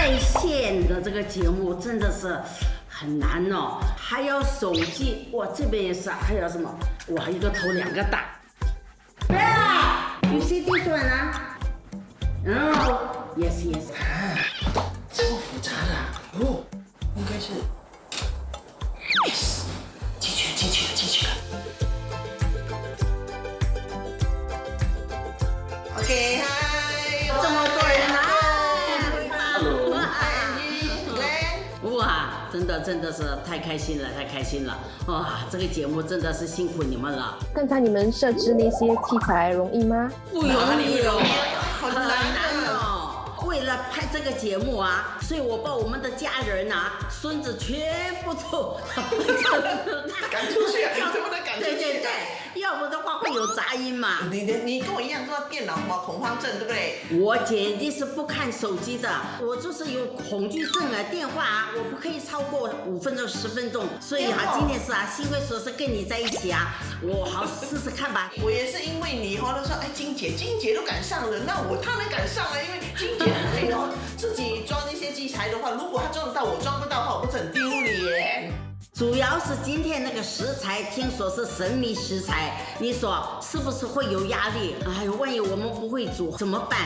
在线的这个节目真的是很难哦，还有手机，哇，这边也是，还有什么？哇，一个头两个大。You see this one 啊？yes。这么复杂的哦，应该是 yes， 进去了。OK， 嗨，这么多人啊！ Hello， 哇，真的是太开心了！哇，这个节目真的是辛苦你们了。刚才你们设置那些器材容易吗？不容易哦，很难哦。为了拍这个节目啊，所以我把我们的家人啊、孙子全部都赶出去啊！能不能赶出去？对，要不的话会有杂音嘛。你跟我一样，都电脑恐慌症，对不对？我简直是不看手机的，我就是有恐惧症啊，电话啊，我不可以超过5分钟、10分钟。所以啊，今天是啊，幸亏说是跟你在一起啊，我好试试看吧。我也是因为你都说，哎，金姐都赶上了，那我当然赶上了，因为金姐很累哦，自己装那些器材的话，如果她装得到，我装不到的话，我不是很丢脸？主要是今天那个食材，听说是神秘食材，你说是不是会有压力？哎呦，万一我们不会煮怎么办？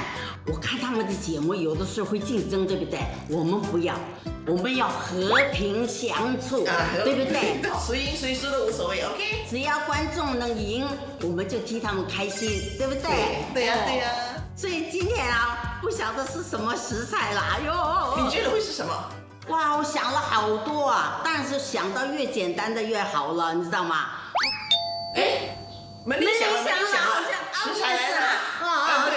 我看他们的节目有的时候会竞争，对不对？我们不要，我们要和平相处，对不对？谁赢谁输都无所谓 ，OK？ 只要观众能赢，我们就替他们开心，对不对？对呀。所以今天啊，不晓得是什么食材啦，哟。你觉得会是什么？哇，我想了好多啊，但是想到越简单的越好了，你知道吗？哎，没想了，食材来了，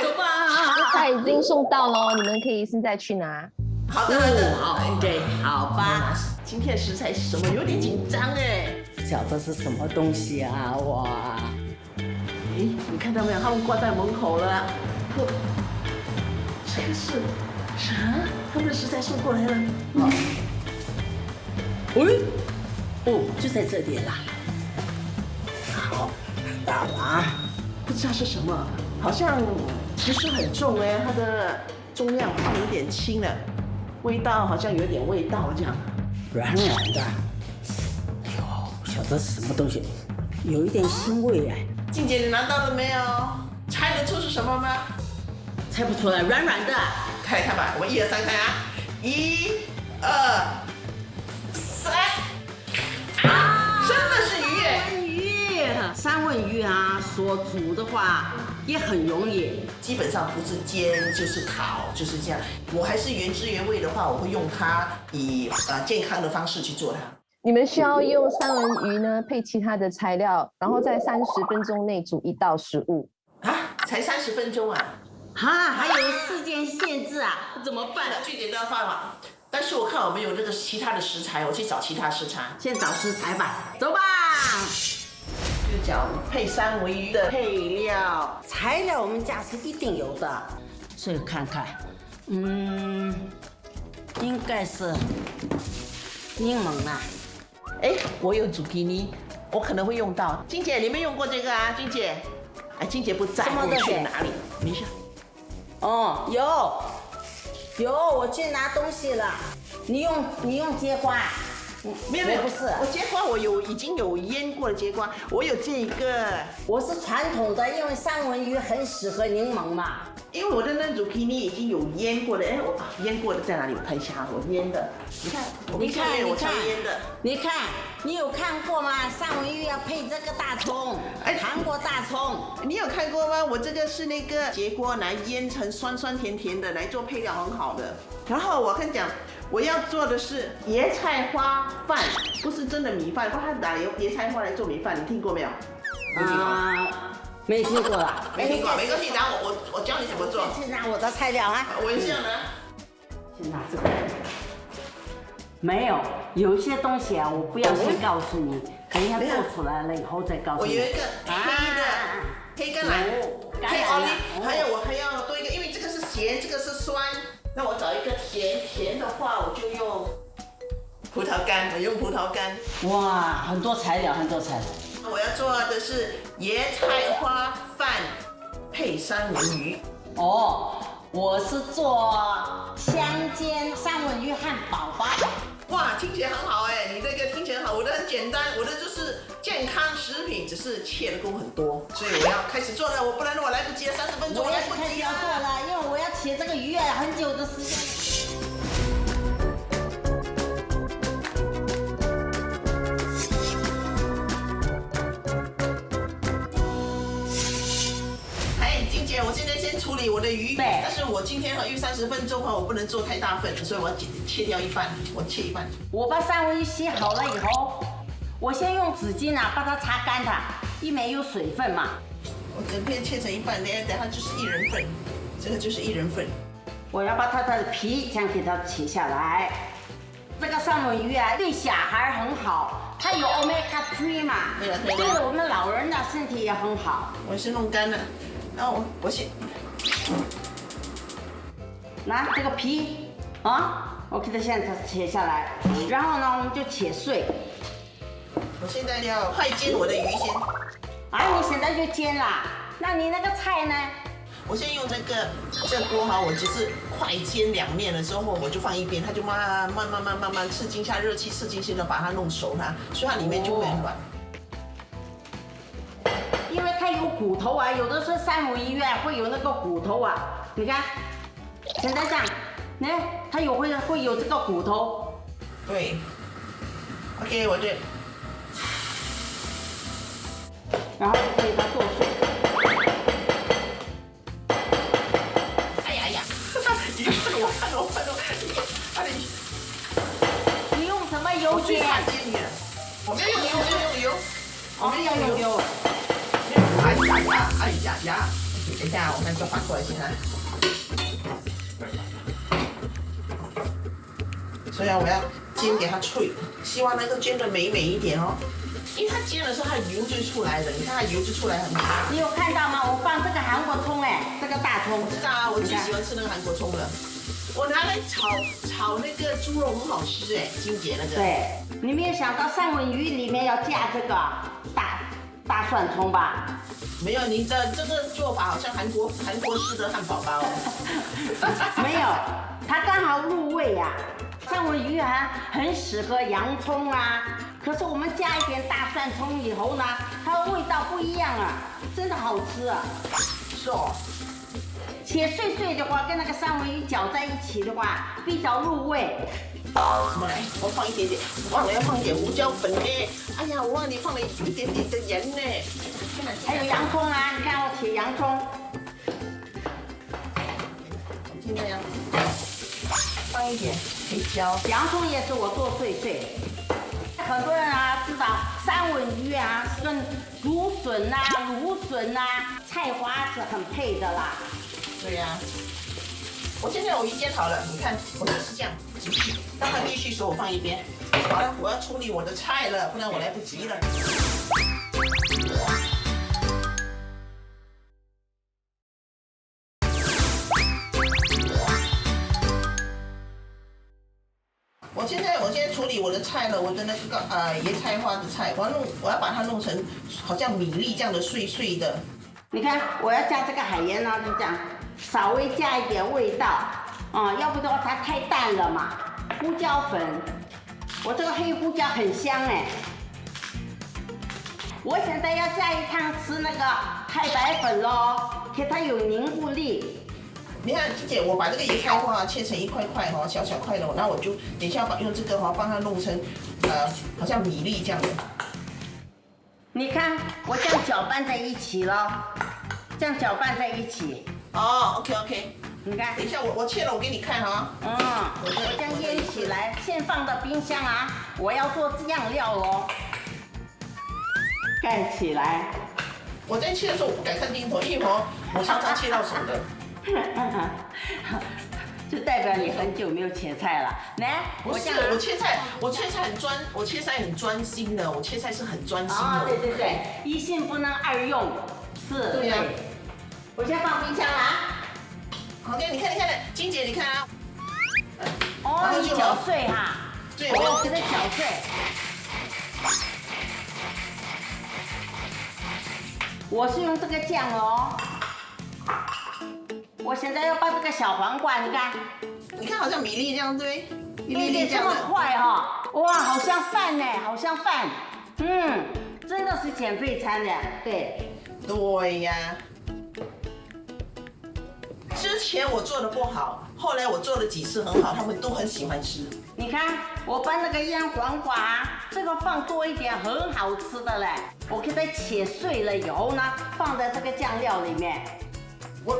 走吧。食材已经送到了，你们可以现在去拿。好的，好 ，OK， 好吧。今天的食材是什么？有点紧张哎。不晓得是什么东西啊，哇！哎，你看到没有？他们挂在门口了。这个是啥？他们的食材送过来了。就在这里啦。好，大了。不知道是什么，好像不是很重哎，它的重量放有点轻了，味道好像有点味道这样。软的。哎呦，不晓得是什么东西，有一点腥味哎。静姐，你拿到了没有？猜得出是什么吗？猜不出来，软的。看来看吧，我们1、2、3看啊，1、2、3，真的是鱼耶！三文鱼啊，所煮的话也很容易。基本上不是煎就是烤，就是这样。我还是原汁原味的话，我会用它以健康的方式去做它。你们需要用三文鱼呢配其他的材料，然后在30分钟内煮一道食物。啊，才30分钟啊！还有时间限制啊，怎么办？最简单的方法。但是我看我们有那个其他的食材，我去找其他食材。先找食材吧，走吧。就讲配三文鱼的配料，材料我们家是一定有的，所以看看，应该是柠檬啊。哎，我有zucchini尼，我可能会用到。金姐，你没用过这个啊？金姐，哎，金姐不在，我去哪里？没事。哦，有，我去拿东西了。你用节瓜？没有，不是，我节瓜已经有腌过的节瓜，我有这个。我是传统的，因为三文鱼很适合柠檬嘛。因为我的那zucchini尼已经有腌过的，哎，我腌过的在哪里？我看一下，我腌的，你看，我常腌的。你看，你有看过吗？三文鱼要配这个大葱，韩国大葱。你有看过吗？我这个是那个节瓜来腌成酸酸甜甜的，来做配料很好的。然后我跟你讲，我要做的是椰菜花饭，不是真的米饭，他拿椰菜花来做米饭，你听过没有？没听过啦。没听过，没关系，然后我教你怎么做。去拿我的材料啊。我也是要拿。先拿这个。没有，有一些东西啊，我不要先告诉你，等一下做出来了以后再告诉你。我有一个黑橄榄，黑 olive， 还有我还要多一个，因为这个是咸，这个是酸，那我找一个甜的话，我就用葡萄干，我用葡萄干。哇，很多材料。我要做的是椰菜花饭配三文鱼。哦，我是做香煎三文鱼汉堡包。哇，听起来很好哎，你这个听起来很好，我的很简单，我的就是健康食品，只是切的工很多，所以我要开始做了，不然我来不及了，30分钟我来也是开始要做了，因为我要切这个鱼啊，很久的时间。我现在先处理我的鱼，对。但是我今天因为30分钟我不能做太大份，所以我要切掉一半，我切一半。我把三文鱼洗好了以后，我先用纸巾啊把它擦干它，以免有水分嘛。我整片切成一半，等下就是1人份，这个就是1人份。我要把它的皮这样给它切下来。这个三文鱼啊，对小孩很好，它有 omega 3嘛，对我们老人的身体也很好。我是弄干了。然后我先拿这个皮啊，我给它现在切下来，然后呢我们就切碎。我现在要快煎我的鱼先。啊，你现在就煎啦？那你那个菜呢？我先用这锅哈，我只是快煎2面的时候，我就放一边，它就慢慢刺激一下热气，刺激性的把它弄熟它，所以它里面就会很软。因为它有骨头啊，有的时候三文鱼啊会有那个骨头啊，你看，现在这样，呢，它会有这个骨头。对。OK， 我这，然后就可以把它剁碎。哎呀，我看到，你用什么油煎？我没有油，我没有油。哎呀，等一下，我们就反过来先啊。所以我要煎给它脆，希望能够煎得美一点哦。因为它煎的时候，它的油就出来了，你看它油就出来很多。你有看到吗？我放这个韩国葱哎，这个大葱。我知道啊，我最喜欢吃那个韩国葱了。我拿来炒那个猪肉很好吃哎，金姐那个。对，你没有想到三文鱼里面要加这个大蒜葱吧？没有，你的这个做法好像韩国式的汉堡包。没有，它刚好入味呀。三文鱼啊，很适合洋葱啊。可是我们加一点大蒜葱以后呢，它的味道不一样啊，真的好吃啊。是哦。切碎碎的话，跟那个三文鱼搅在一起的话，比较入味。什么来？我放一点点，忘了要放一点胡椒粉呢。哎呀，我忘记放了一点点的盐呢。还有洋葱啊，你看我切洋葱。现在要放一点黑椒。洋葱也是我剁碎碎。很多人啊知道三文鱼啊是跟竹笋啊、芦笋啊、菜花是很配的啦。对呀。我现在我鱼煎好了，你看我就是这样，让它继续熟，我放一边。好了，我要处理我的菜了，不然我来不及了。我现在处理我的菜了，我的那个椰菜花的菜，我要把它弄成好像米粒这样的碎碎的。你看，我要加这个海盐呢，就这样，稍微加一点味道，要不的话它太淡了嘛。胡椒粉，我这个黑胡椒很香哎。我现在要加一汤匙那个太白粉咯，给它有凝固力。你看，姐姐，我把这个椰菜花切成一块块哈，小小块的，然后我就等一下用这个帮它弄成好像米粒这样的。你看，我这样搅拌在一起了，这样搅拌在一起。哦 ，OK， 你看，等一下我切了，我给你看哈。我这样腌起来，先放到冰箱啊。我要做酱料咯，盖起来。我在切的时候我不敢看镜头，因为我常常切到手的。就代表你很久没有切菜了。来，不是，我切菜很专心的，我切菜是很专心的。对，一心不能二用，是。对呀。我先放冰箱了啊。好的，你看，金姐，你看啊。哦，你搅碎哈。对，我给它搅碎。我是用这个酱哦。我现在要把这个小黄瓜，你看好像米粒这样对不对？一粒对，这么粒这样的。快哈、哇，好像饭呢，好像饭，真的是减肥餐的，对。对呀。之前我做的不好，后来我做了几次很好，他们都很喜欢吃。你看，我把那个腌黄瓜，这个放多一点，很好吃的嘞。我给它切碎了以后呢，放在这个酱料里面。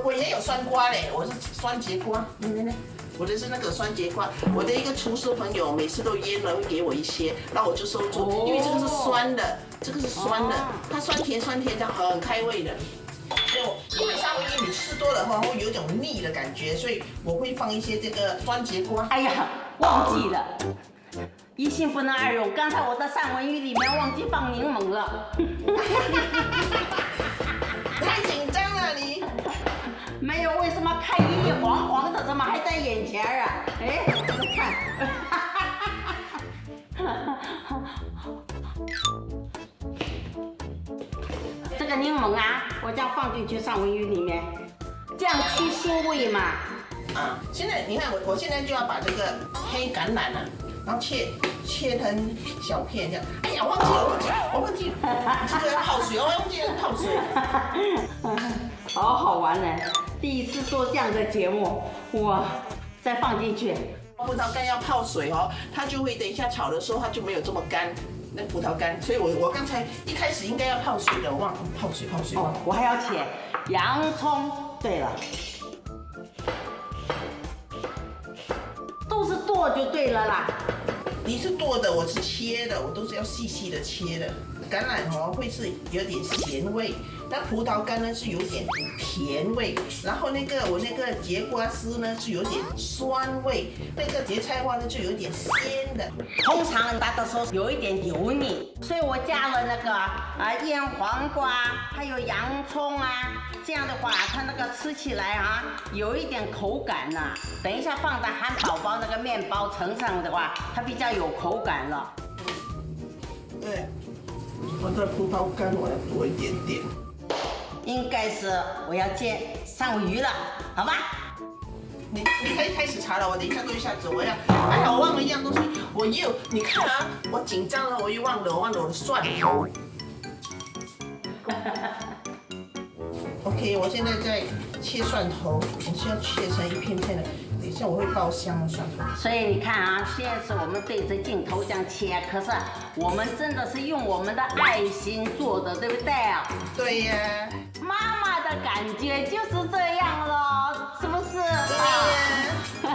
我也有酸瓜嘞，我是酸节瓜，我的是那个酸节瓜。我的一个厨师朋友每次都腌了会给我一些，然后我就收住，因为这个是酸的，这个是酸的，它酸甜这样很开胃的。所以我因为三文鱼你吃多了话会有一种腻的感觉，所以我会放一些这个酸节瓜。哎呀，忘记了，一心不能二用。刚才我的三文鱼里面忘记放柠檬了。太紧张了你。没有，为什么看一眼黄黄的，怎么还在眼前啊？哎，看。这个柠檬啊，我将放进去三文鱼里面，这样去腥味嘛。啊，现在你看我现在就要把这个黑橄榄啊，然后切成小片这样。哎呀，我忘记了，这个要泡水，我忘记了泡水。好好玩呢，第一次做这样的节目，哇，再放进去。葡萄干要泡水哦，它就会等一下炒的时候它就没有这么干，那葡萄干。所以我刚才一开始应该要泡水的，我忘了泡水。哦，我还要切洋葱。对了，都是剁就对了啦。你是剁的，我是切的，我都是要细细的切的。橄榄哦会是有点咸味，那葡萄干呢是有点甜味，然后我那个节瓜丝呢是有点酸味，那个芥菜花呢就有点鲜的。通常大的时候有一点油腻，所以我加了那个腌黄瓜，还有洋葱啊，这样的话它那个吃起来啊有一点口感呐、等一下放在汉堡包那个面包层上的话，它比较有口感了。对，我的葡萄干我要多一点点。应该是我要煎三文鱼了，好吧？你可以开始查了，我等一下做一下子，我要，哎呀，我忘了一样东西，你看啊，我紧张了，我又忘了我的蒜头。OK， 我现在在切蒜头，我是要切成一片片的，等一下我会爆香的蒜头。所以你看啊，现在是我们对着镜头这样切，可是我们真的是用我们的爱心做的，对不对啊？对呀。妈妈的感觉就是这样咯，是不是？对呀。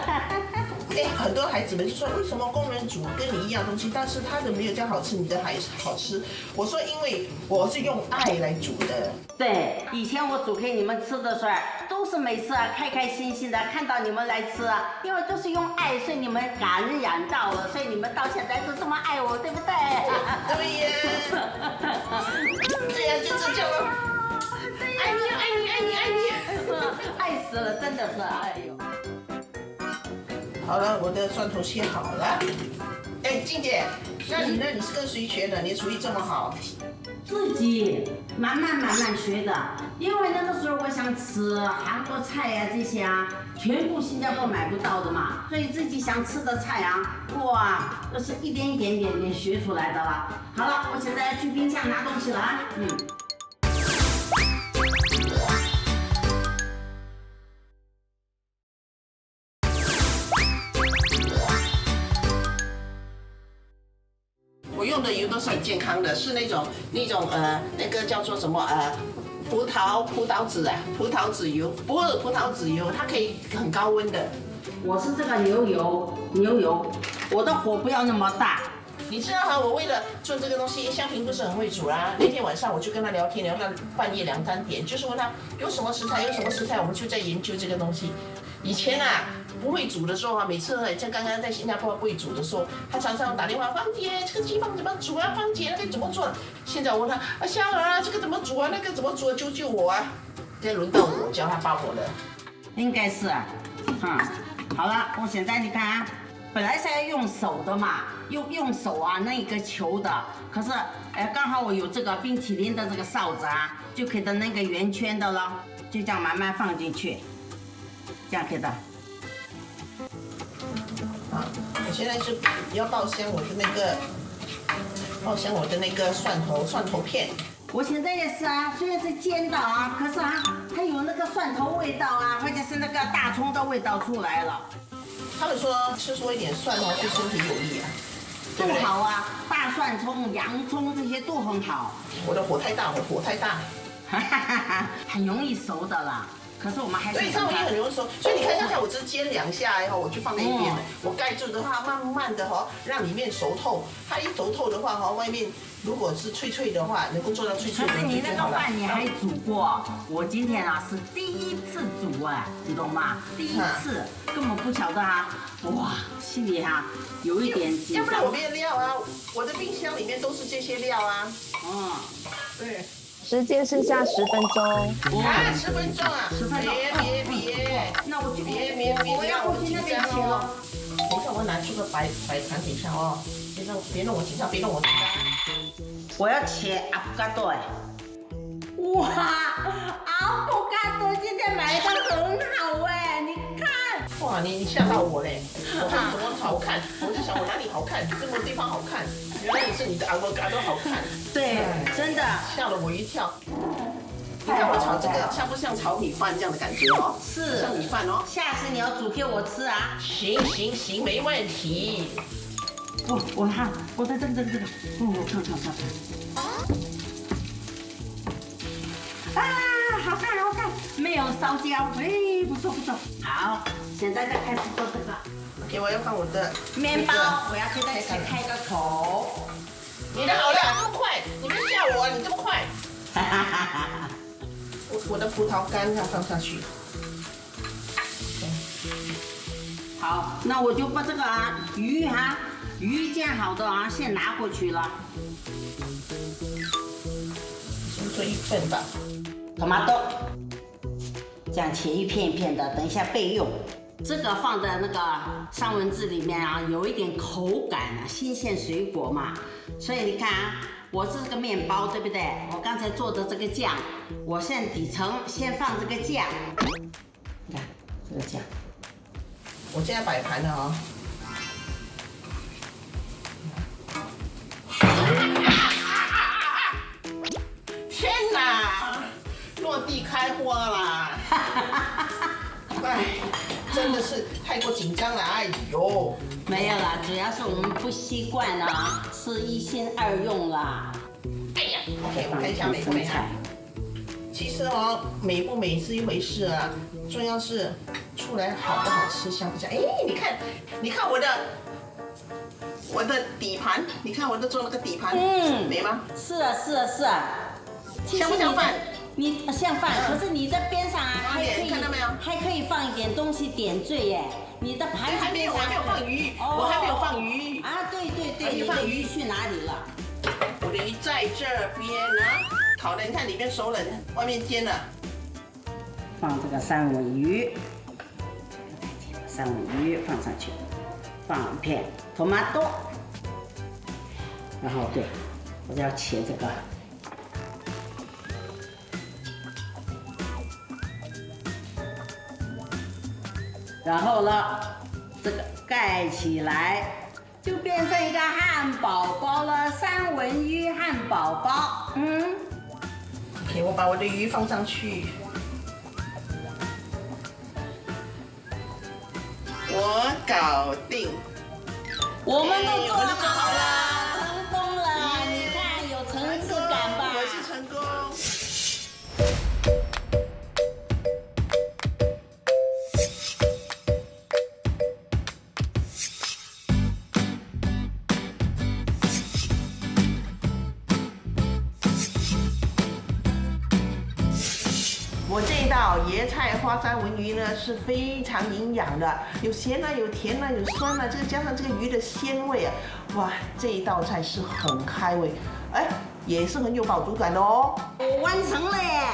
哎，很多孩子们就说，为什么工人煮跟你一样东西，但是他的没有这样好吃，你的还是好吃？我说，因为我是用爱来煮的。对，以前我煮给你们吃的时候，都是每次开开心心的看到你们来吃，因为都是用爱，所以你们感染到了，所以你们到现在都这么爱我，对不对？对呀。对呀，就是这样咯。爱你，爱死了，真的是，哎呦。好了，我的蒜头切好了。哎，静姐，那你呢？你是跟谁学的？你厨艺这么好？自己慢慢学的，因为那个时候我想吃韩国菜呀、这些啊，全部新加坡买不到的嘛，所以自己想吃的菜啊，哇，都是一点学出来的了。好了，我现在要去冰箱拿东西了啊，我用的油都是很健康的，是那种那个叫做什么葡萄籽油，不是葡萄籽油，它可以很高温的。我是这个牛油，我的火不要那么大。你知道哈，我为了做这个东西，香萍不是很会煮啦。那天晚上我就跟他聊天，聊到半夜2、3点，就是问他有什么食材，我们就在研究这个东西。以前啊不会煮的时候啊，每次像刚刚在新加坡不会煮的时候，他常常打电话，芳姐这个鸡饭怎么煮啊？芳姐那个怎么做？现在我问他香儿啊，这个怎么煮啊？那个怎么煮啊？救我啊！现在轮到我教他包我了。应该是啊，好了，我现在你看啊，本来是要用手的嘛，用手啊那一个球的，可是刚好我有这个冰淇淋的这个哨子啊，就可以的那个圆圈的了，就这样慢慢放进去。这样可以的。好，我现在是要爆香我的那个蒜头片。我现在也是啊，虽然是煎的啊，可是啊，它有那个蒜头味道啊，或者是那个大葱的味道出来了，他们说吃多一点蒜哦，对身体有益啊，对都不对？好啊。大蒜葱、洋葱这些都很好，我的火太大，哈哈哈哈，很容易熟的啦。可是我们还是所以上面也很容易熟。所以你看，刚才我只煎2下以后，我就放那一边了。我盖住的话，慢慢的哈，让里面熟透。它一熟透的话哈，外面如果是脆脆的话，能够做到脆脆的可是你那个就好了。饭你还煮过，我今天啊是第一次煮哎，你懂吗？第一次，根本不晓得啊，哇，心里哈有一点紧张。要不然我没有料啊，我的冰箱里面都是这些料啊。嗯，对。时间剩下10分钟。啊，10分钟啊！10分钟。别，那我就我要过去那边切了。等一下，我拿出个摆盘底下哦，别弄我紧张，我要切阿布加多哎！哇，阿布加多今天买的很好哎，你看。哇，你吓到我嘞！我看怎么好看，我就想我哪里好看，这么地方好看，原来是你的阿布加多好看。对，真的吓了我一跳。你看我炒这个像不像炒米饭这样的感觉哦？是像米饭哦。下次你要煮给我吃啊！行，没问题。我看我的这个，看。啊，好看，没有烧焦，哎，不错。好，现在再开始做这个。OK， 我要放我的面包，我要给它先开个口。你的好了，这么快，你别吓我，你这么快。我的葡萄干要放下去。好，那我就把这个鱼煎好的啊，先拿过去了。先做1份吧。tomato，这样切一片一片的，等一下备用。这个放在那个三文治里面啊，有一点口感啊，新鲜水果嘛。所以你看啊，我是这个面包，对不对？我刚才做的这个酱，我现在底层先放这个酱。你看这个酱，我现在摆盘了啊。天哪，落地开花啦！哎，真的是太过紧张了，哎呦！没有啦，主要是我们不习惯啦，是1心2用啦。哎呀 ，OK， 我看一下美不美啊？其实哦，美不美是一回事啊，重要是出来好不好吃，香不香？哎，你看我的底盘，你看我在做那个底盘，美吗？是啊。像不像饭？你像饭，可是你在边上啊，看到没有？还可以放一点东西点缀耶。你的盘子边上我还没有放鱼，我还没有放鱼啊！对，你的鱼去哪里了？我的鱼在这边呢，烤的你看里面熟了，外面煎了。放这个三文鱼，三文鱼放上去，放一片 tomato， 然后对，我要切这个。然后呢，这个盖起来，就变成一个汉堡包了，三文鱼汉堡包。OK， 我把我的鱼放上去，我搞定。我们都做好了，成功了！你看有层次感吧？我是成功。我这一道椰菜花三文鱼呢是非常营养的，有咸啊，有甜啊，有酸啊，这个加上这个鱼的鲜味啊，哇，这一道菜是很开胃，哎，也是很有饱足感的哦。我完成了耶！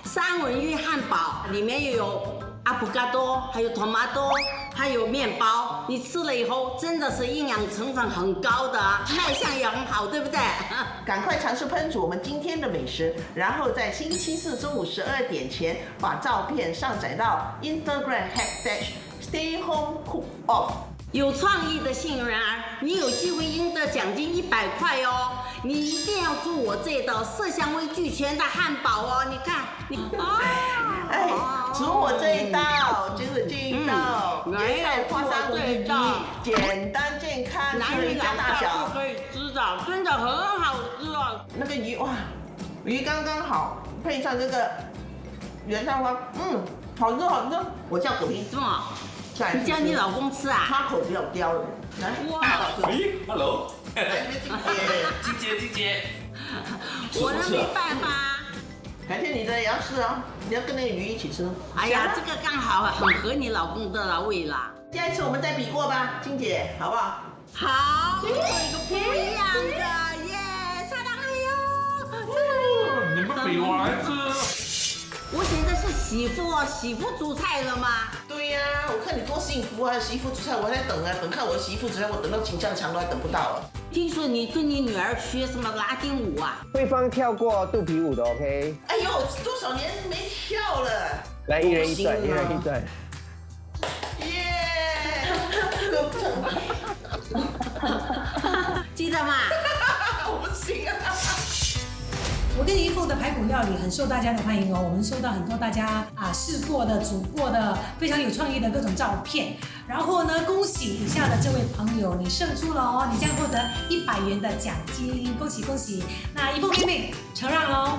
三文鱼汉堡里面又有阿布加多，还有 tomato，还有面包，你吃了以后真的是营养成分很高的，卖相也很好，对不对？赶快尝试烹煮我们今天的美食，然后在星期四中午12点前把照片上载到 Instagram #Stay Home Cook Off。有创意的幸运儿，你有机会赢得奖金100块哦！你一定要做我这道色香味俱全的汉堡哦！你看，哎，煮我这一道就是这一道椰菜花沙骨鱼，简单健康，男女老大小少都可以吃的，真的很好吃哦！那个鱼哇，鱼刚刚好，配上这个原菜花，好吃好吃。我叫葛平，是吗？你叫你老公吃啊？他口比较刁了，来，哇，Hello，金姐，我呢没办法。改天你的也要吃哦，你要跟那个鱼一起吃。哎呀，这个刚好很合你老公的胃啦。下一次我们再比过吧，金姐，好不好？好，做一个不一样的耶！沙当哎呦，你们比我还吃。我现在是媳妇煮菜了吗？对呀，我看你多幸福啊！媳妇煮菜我还在等啊，等看我的媳妇煮菜，我等到秦香肠都还等不到啊。听说你跟你女儿学什么拉丁舞啊？慧芳跳过肚皮舞的 OK，哎呦，多少年没跳了？来一人一段，一人一段。耶！记得吗？我不行啊！我跟姨父的排骨料理很受大家的欢迎哦，我们收到很多大家试过的、煮过的非常有创意的各种照片。然后呢，恭喜以下的这位朋友，你胜出了哦，你将获得100元的奖金，恭喜恭喜！那姨父妹妹承让喽。